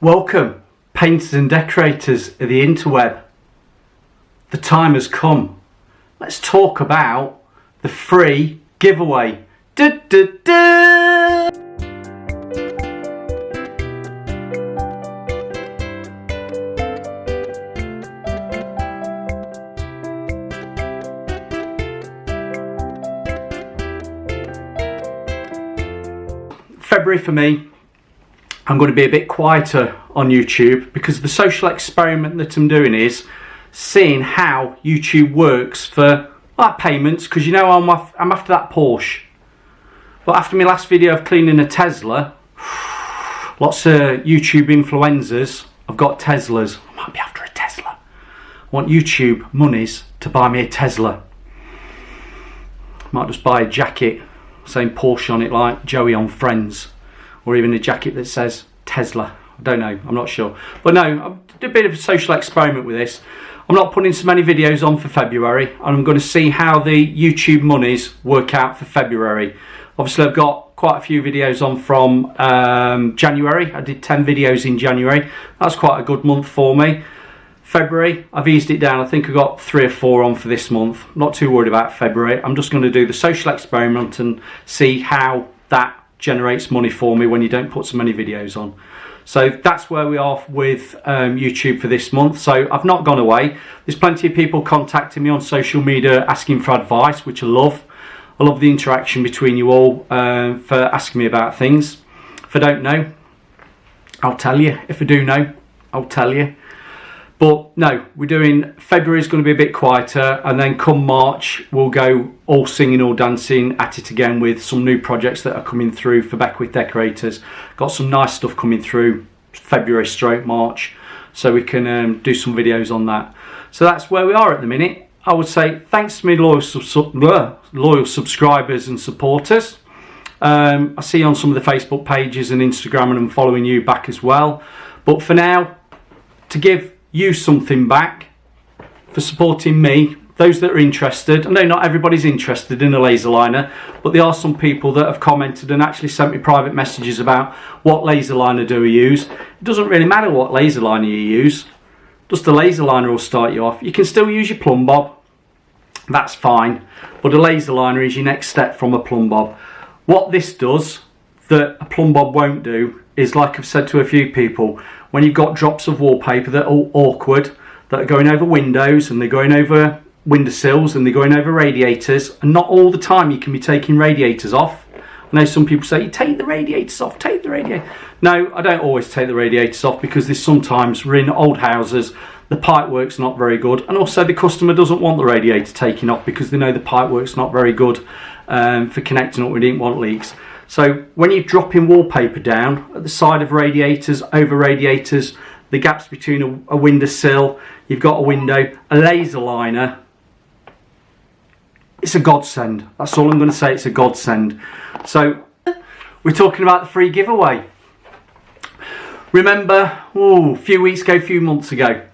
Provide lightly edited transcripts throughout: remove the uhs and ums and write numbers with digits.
Welcome, painters and decorators of the interweb. The time has come. Let's talk about the free giveaway. February for me, I'm going to be a bit quieter on YouTube because the social experiment that I'm doing is seeing how YouTube works for like payments, because you know I'm after that Porsche. But after my last video of cleaning a Tesla, lots of YouTube influencers have got Teslas. I might be after a Tesla. I want YouTube monies to buy me a Tesla. Might just buy a jacket saying Porsche on it like Joey on Friends, or even a jacket that says Tesla. I don't know, I'm not sure. But no, I'm doing a bit of a social experiment with this. I'm not putting so many videos on for February, and I'm going to see how the YouTube monies work out for February. Obviously I've got quite a few videos on from January. I did 10 videos in January. That's quite a good month for me. February, I've eased it down. I think I've got 3 or 4 on for this month. Not too worried about February. I'm just going to do the social experiment and see how that generates money for me when you don't put so many videos on. So that's where we are with YouTube for this month. So I've not gone away. There's plenty of people contacting me on social media asking for advice, which I love. I love the interaction between you all for asking me about things. If I don't know, I'll tell you. If I do know, I'll tell you. But no, we're doing, February's going to be a bit quieter, and then come March we'll go all singing, all dancing at it again with some new projects that are coming through for Beckwith Decorators. Got some nice stuff coming through February / March, so we can do some videos on that. So that's where we are at the minute. I would say thanks to my loyal subscribers and supporters. I see you on some of the Facebook pages and Instagram, and I'm following you back as well. But for now, to give you something back for supporting me, those that are interested. I know not everybody's interested in a laserliner, but there are some people that have commented and actually sent me private messages about what laserliner do we use. It doesn't really matter what laserliner you use, just a laserliner will start you off. You can still use your plumb bob, that's fine, but a laserliner is your next step from a plumb bob. What this does that a plumb bob won't do is, like I've said to a few people, when you've got drops of wallpaper that are all awkward, that are going over windows and they're going over windowsills and they're going over radiators, and not all the time you can be taking radiators off. I know some people say, take the radiators off, take the radiator. No, I don't always take the radiators off, because there's sometimes, we're in old houses, the pipe work's not very good, and also the customer doesn't want the radiator taken off because they know the pipe work's not very good for connecting up. We didn't want leaks. So when you're dropping wallpaper down at the side of radiators, over radiators, the gaps between a windowsill, you've got a window, a laser liner, it's a godsend. That's all I'm going to say, it's a godsend. So we're talking about the free giveaway. Remember, a few weeks ago, a few months ago,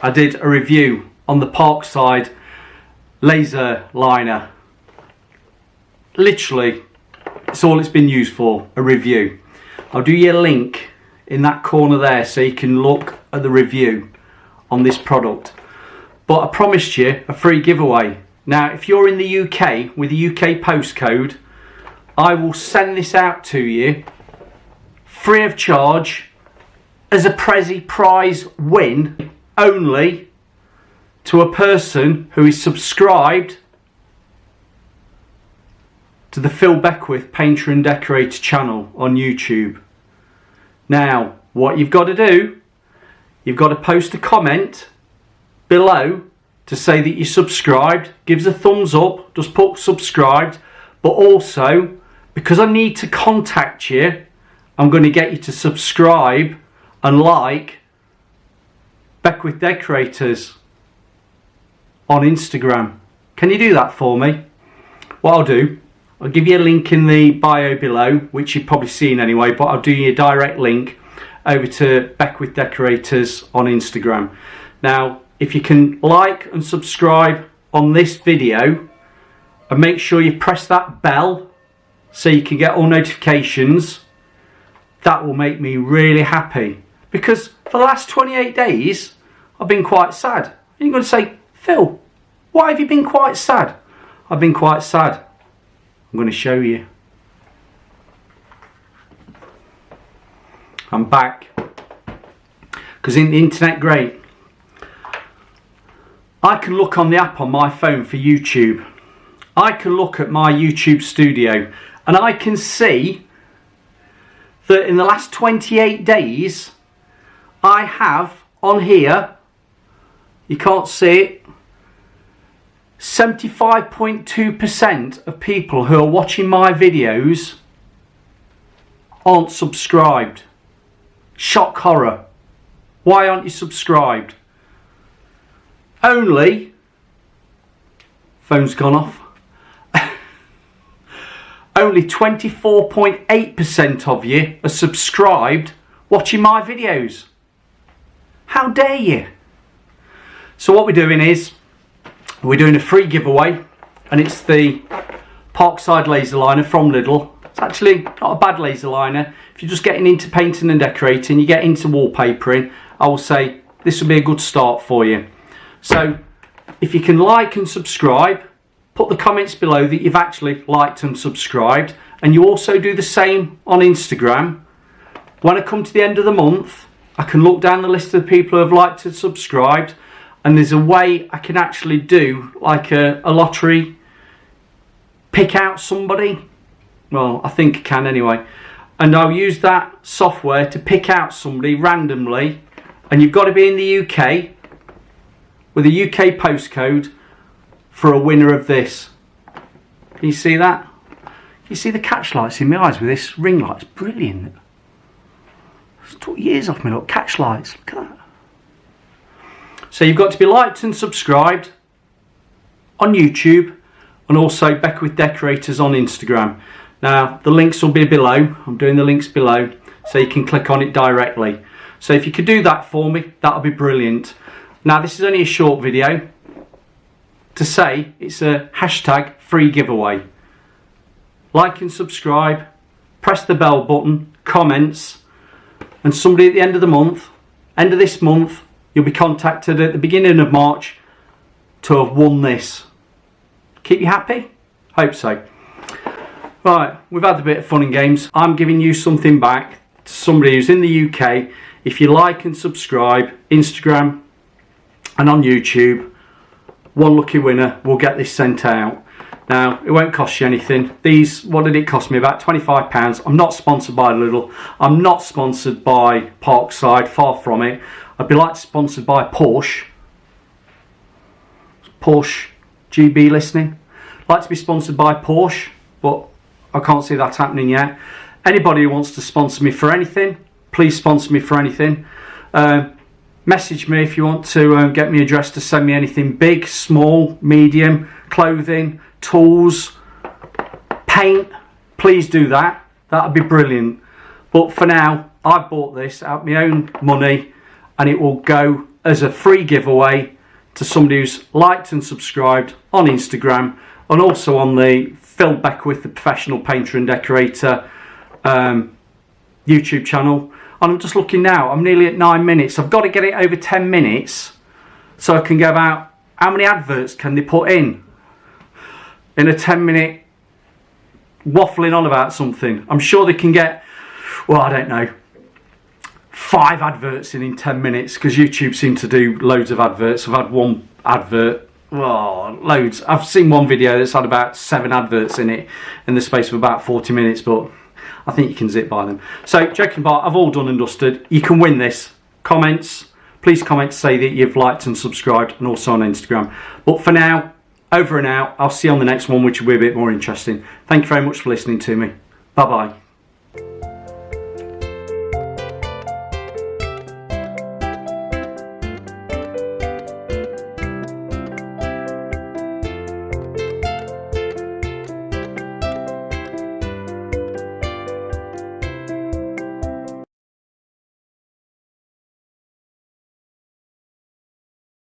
I did a review on the Parkside laser liner. Literally, it's all it's been used for, a review. I'll do you a link in that corner there so you can look at the review on this product. But I promised you a free giveaway. Now, if you're in the UK with a UK postcode, I will send this out to you free of charge as a Prezi prize win, only to a person who is subscribed to the Phil Beckwith Painter and Decorator channel on YouTube. Now, what you've got to do, you've got to post a comment below to say that you're subscribed. Gives a thumbs up, just put subscribed, but also, because I need to contact you, I'm going to get you to subscribe and like Beckwith Decorators on Instagram. Can you do that for me? What I'll do, I'll give you a link in the bio below, which you've probably seen anyway, but I'll do you a direct link over to Beckwith Decorators on Instagram. Now, if you can like and subscribe on this video, and make sure you press that bell so you can get all notifications, that will make me really happy. Because for the last 28 days, I've been quite sad. And you're going to say, Phil, why have you been quite sad? I've been quite sad. I'm going to show you. I'm back. Because in the internet, great. I can look on the app on my phone for YouTube. I can look at my YouTube studio and I can see that in the last 28 days I have on here, you can't see it, 75.2% of people who are watching my videos aren't subscribed. Shock horror. Why aren't you subscribed? Only, phone's gone off, only 24.8% of you are subscribed watching my videos. How dare you? So what we're doing is, we're doing a free giveaway, and it's the Parkside laserliner from Lidl. It's actually not a bad laserliner. If you're just getting into painting and decorating, you get into wallpapering, I will say this will be a good start for you. So if you can like and subscribe, put the comments below that you've actually liked and subscribed, and you also do the same on Instagram. When I come to the end of the month, I can look down the list of the people who have liked and subscribed, and there's a way I can actually do like a lottery, pick out somebody. Well, I think I can anyway. And I'll use that software to pick out somebody randomly, and you've got to be in the UK with a UK postcode for a winner of this. Can you see that? Can you see the catch lights in my eyes with this ring light? It's brilliant. It's took years off me, look, catch lights, look at that. So you've got to be liked and subscribed on YouTube, and also Beckwith Decorators on Instagram. Now the links will be below, I'm doing the links below, so you can click on it directly. So if you could do that for me, that would be brilliant. Now this is only a short video to say it's a hashtag free giveaway. Like and subscribe, press the bell button, comments, and somebody at the end of the month, end of this month, you'll be contacted at the beginning of March to have won this. Keep you happy? Hope so. Right, we've had a bit of fun and games. I'm giving you something back to somebody who's in the UK. If you like and subscribe, Instagram and on YouTube, one lucky winner will get this sent out. Now, it won't cost you anything. These, what did it cost me? About £25. I'm not sponsored by Lidl. I'm not sponsored by Parkside, far from it. I'd be like sponsored by Porsche. Porsche GB listening. I'd like to be sponsored by Porsche, but I can't see that happening yet. Anybody who wants to sponsor me for anything, please sponsor me for anything. Message me if you want to get me address to send me anything big, small, medium, clothing, tools, paint. Please do that. That would be brilliant. But for now, I've bought this out of my own money, and it will go as a free giveaway to somebody who's liked and subscribed on Instagram, and also on the Phil Beckwith, the professional painter and decorator YouTube channel. And I'm just looking now, I'm nearly at 9 minutes. I've got to get it over 10 minutes so I can go about, how many adverts can they put in a 10-minute waffling on about something? I'm sure they can get, well, I don't know, 5 adverts in 10 minutes, because YouTube seem to do loads of adverts. I've had one advert, oh, loads. I've seen one video that's had about 7 adverts in it in the space of about 40 minutes, but I think you can zip by them. So, joking apart, I've all done and dusted. You can win this. Comments. Please comment to say that you've liked and subscribed, and also on Instagram. But for now, over and out. I'll see you on the next one, which will be a bit more interesting. Thank you very much for listening to me. Bye-bye.